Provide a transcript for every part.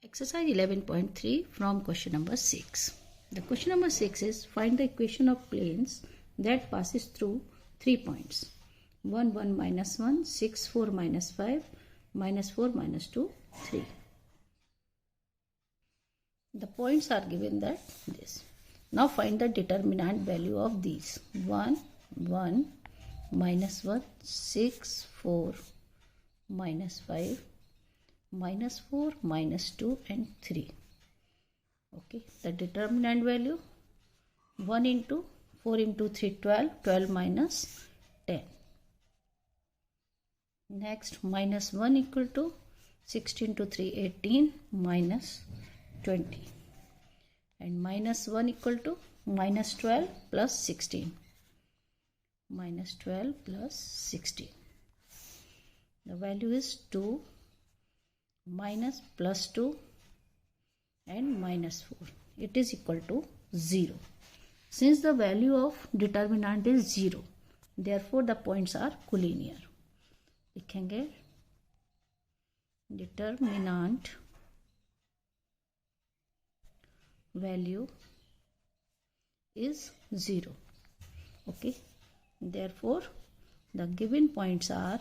Exercise 11.3 from question number 6. The question number 6 is find the equation of planes that passes through 3 points. 1, 1, minus 1, 6, 4, minus 5, minus 4, minus 2, 3. The points are given that this. Now find the determinant value of these. 1, 1, minus 1, 6, 4, minus 5, minus 4, minus 2 and 3. Okay, the determinant value 1 into 4 into 3 12, 12 minus 10. Next minus 1 equal to 16 to 3 18 minus 20 and minus 1 equal to minus 12 plus 16 minus 12 plus 16. The value is 2 minus plus 2 and minus 4. It is equal to 0. Since the value of determinant is 0, therefore the points are collinear. लिखेंगे determinant value is 0. Okay, therefore the given points are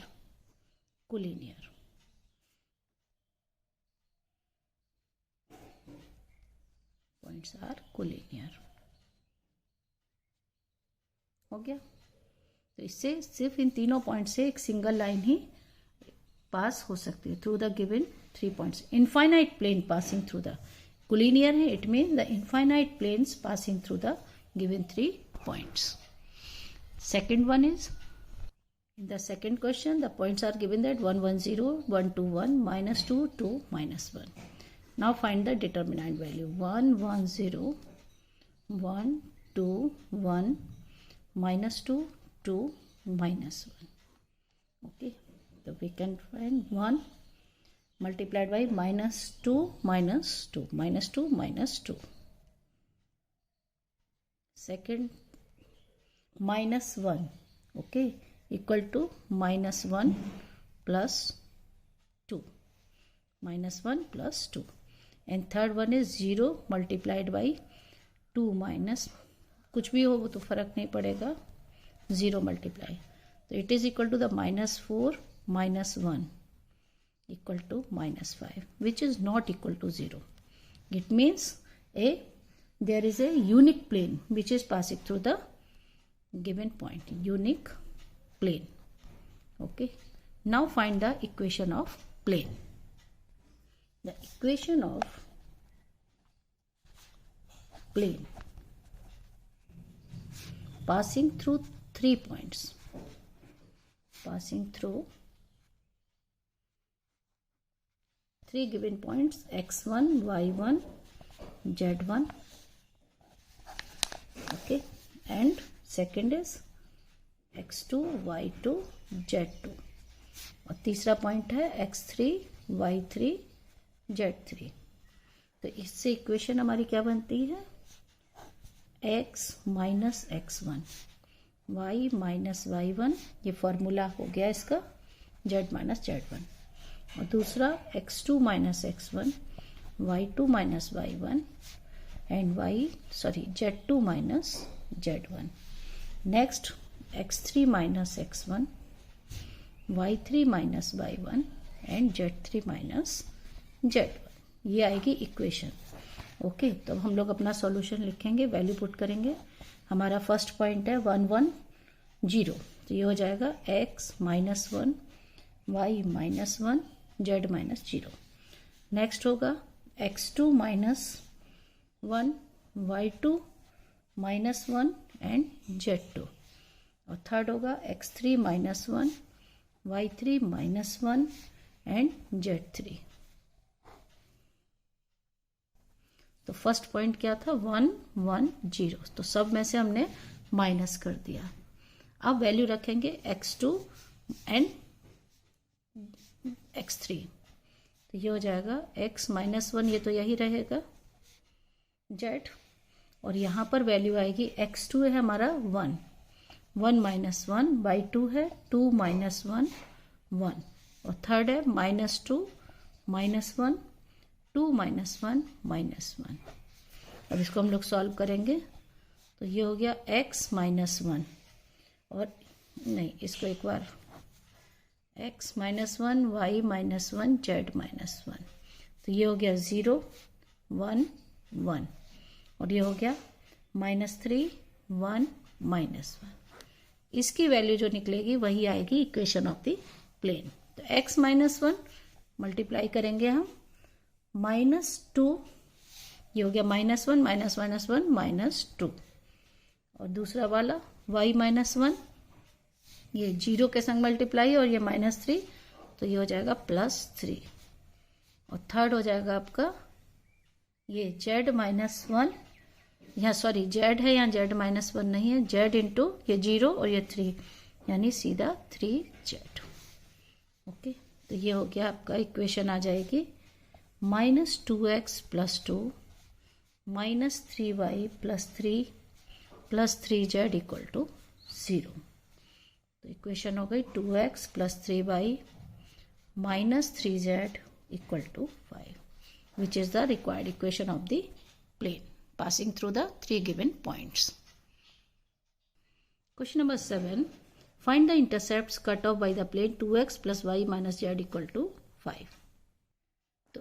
collinear. Points are collinear. हो गया. तो इससे सिर्फ इन तीनों point से एक single line ही पास हो सकती है through the given 3 points. Infinite plane passing through the collinear है. It mean the infinite planes passing through the given 3 points. Second one is in the second question the points are given that 1 1 0 1 2 1 minus 2 2 minus 1. Now find the determinant value. 1 1 0 1 2 1 minus 2 2 minus 1. Okay, so we can find 1 multiplied by minus 2 minus 2 minus 2 minus 2. Second minus 1, okay, equal to minus 1 plus 2 minus 1 plus 2. And third one is 0 multiplied by 2 minus कुछ भी हो तो फर्क नहीं पड़ेगा, 0 multiply. तो it is equal to the minus 4 minus 1 equal to minus 5, which is not equal to 0. It means there is a unique plane which is passing through the given point. Unique plane. Okay, now find the equation of plane. The equation of plane passing through 3 points. Passing through 3 given points x1, y1, z1. Okay, and second is x2, y2, z2. और तीसरा point है x3, y3, z3. तो इससे equation हमारी क्या बनती है? x minus x1, y minus y1, ये फॉर्मूला हो गया इसका, z माइनस z1. और दूसरा x2 minus x1, y2 minus y1 and z2 minus z1. Next x3 minus x1, y3 minus y1 and z3 minus z1. ये आएगी equation. Okay, तो हम लोग अपना सॉल्यूशन लिखेंगे, वैल्यू पुट करेंगे. हमारा फर्स्ट पॉइंट है 1 1 0, तो ये हो जाएगा x minus 1, y minus 1, z minus 0. Next होगा x2 minus 1, y2 minus 1 and z2. और थर्ड होगा x3 minus 1, y3 minus 1 and z3. तो फर्स्ट पॉइंट क्या था? 1 1 0. तो सब में से हमने माइनस कर दिया. अब वैल्यू रखेंगे x2 एंड x3. तो ये हो जाएगा x माइनस 1, ये तो यही रहेगा z. और यहाँ पर वैल्यू आएगी x2 है हमारा 1, 1 माइनस 1, y2 है 2 माइनस 1 1, और थर्ड है -2 -1 2 माइनस 1 माइनस 1। अब इसको हम लोग सॉल्व करेंगे तो ये हो गया x माइनस 1, और नहीं, इसको एक बार x minus 1, y minus 1, z minus 1, तो ये हो गया 0 1 1, और ये हो गया -3 1 माइनस 1। इसकी वैल्यू जो निकलेगी वही आएगी इक्वेशन ऑफ द प्लेन। तो x माइनस 1 मल्टीप्लाई करेंगे हम -2, ये हो गया -1 माइनस माइनस 1 -2, और दूसरा वाला y माइनस 1, ये 0 के संग मल्टीप्लाई और ये -3, तो ये हो जाएगा +3, और थर्ड हो जाएगा आपका ये z माइनस 1, यहाँ सॉरी z है, यहाँ z माइनस 1 नहीं है, z इंटू ये 0 और ये 3, यानी सीधा 3z। ओके, तो ये हो गया आपका इक्वेशन आ जाएगी -2x + 2 -3y + 3 + 3z = 0। तो इक्वेशन हो गई 2x + 3y - 3z = 5, which is the required equation of the plane passing through the 3 given points. Question number 7. Find the intercepts cut off by the plane 2x + y - z = 5. तो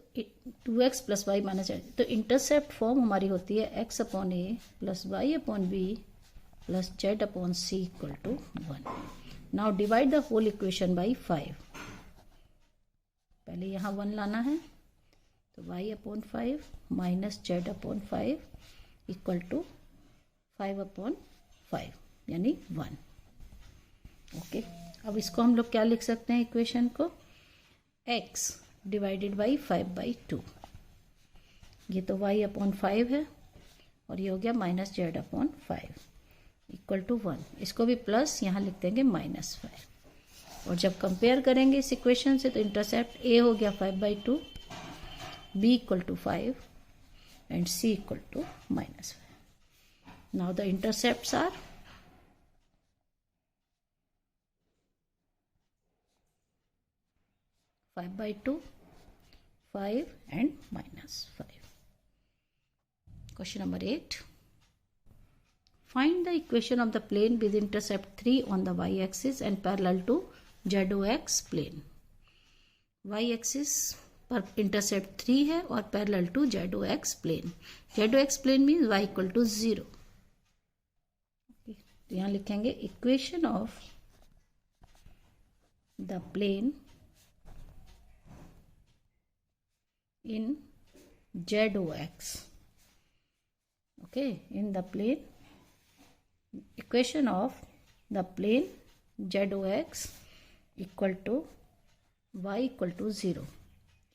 2x + y - z, तो intercept form हमारी होती है x/a + y/b + z/c = 1। Now divide the whole equation by 5। पहले यहाँ 1 लाना है, तो y/5 - z/5 = 5/5, यानी 1। ओके, अब इसको हम लोग क्या लिख सकते हैं इक्वेशन को, x डिवाइडेड बाई 5/2, ये तो y/5 है, और ये हो गया -z/5 = 1। इसको भी प्लस यहाँ लिख देंगे -5, और जब कंपेयर करेंगे इस इक्वेशन से तो इंटरसेप्ट a हो गया 5/2, b = 5 and c = -5. Now the intercepts are 5/2, 5 and -5. Question number 8. Find the equation of the plane with intercept 3 on the y-axis and parallel to ZOX plane. Y-axis पर intercept 3 है और parallel to ZOX plane. ZOX plane means y = 0। तो यहाँ लिखेंगे equation of the plane in ZOX। Okay, in the plane, equation of the plane ZOX = y = 0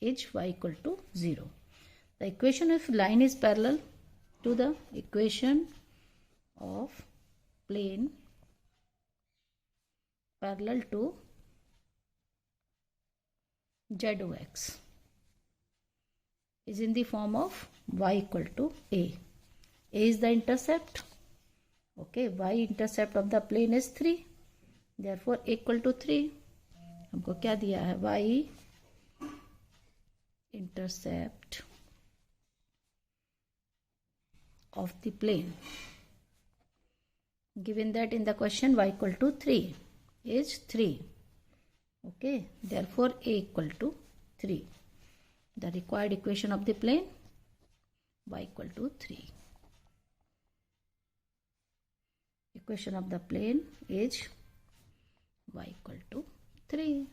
is y = 0. The equation of line is parallel to the equation of plane parallel to ZOX is in the form of y = a. A is the intercept. Okay, y intercept of the plane is 3. Therefore a = 3. हमको क्या दिया है, y intercept of the plane, given that in the question y = 3 is 3. Okay, therefore a = 3. The required equation of the plane y = 3. Equation of the plane is y = 3.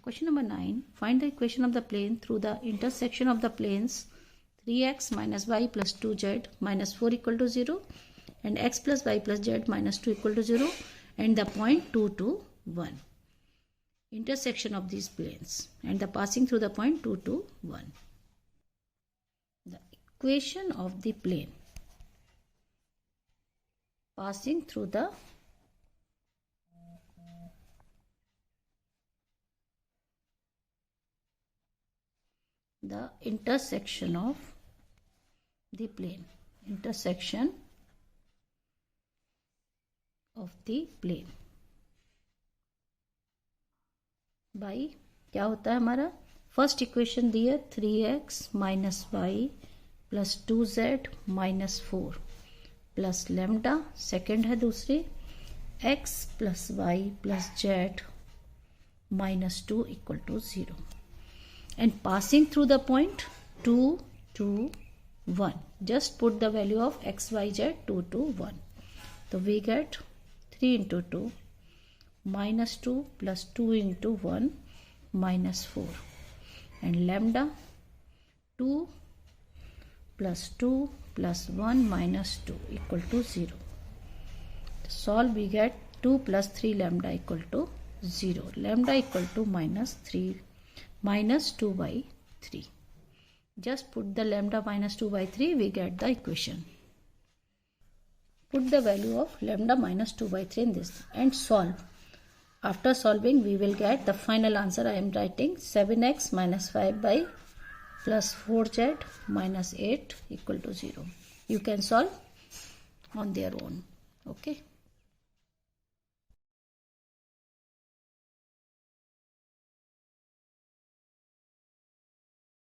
Question number 9. Find the equation of the plane through the intersection of the planes 3x - y + 2z - 4 = 0 and x + y + z - 2 = 0 and the point 2 to 1. Intersection of these planes and the passing through the point 2 to 1. The equation of the plane passing through the intersection of the plane, intersection of the plane by क्या होता है हमारा first equation दी है 3x minus y plus 2z minus 4 plus lambda. Second है दूसरी x plus y plus z minus 2 equal to 0 and passing through the point 2 2 1, just put the value of x y z 2 to 1, so we get 3 into 2 minus 2 plus 2 into 1 minus 4 and lambda 2 plus 2 plus 1 minus 2 equal to 0. To solve we get 2 plus 3 lambda equal to 0. Lambda equal to minus 2 by 3. Just put the lambda minus 2 by 3, we get the equation. Put the value of lambda minus 2 by 3 in this and solve. After solving we will get the final answer. I am writing 7x minus 5 by plus 4z minus 8 equal to 0. You can solve on their own. Okay.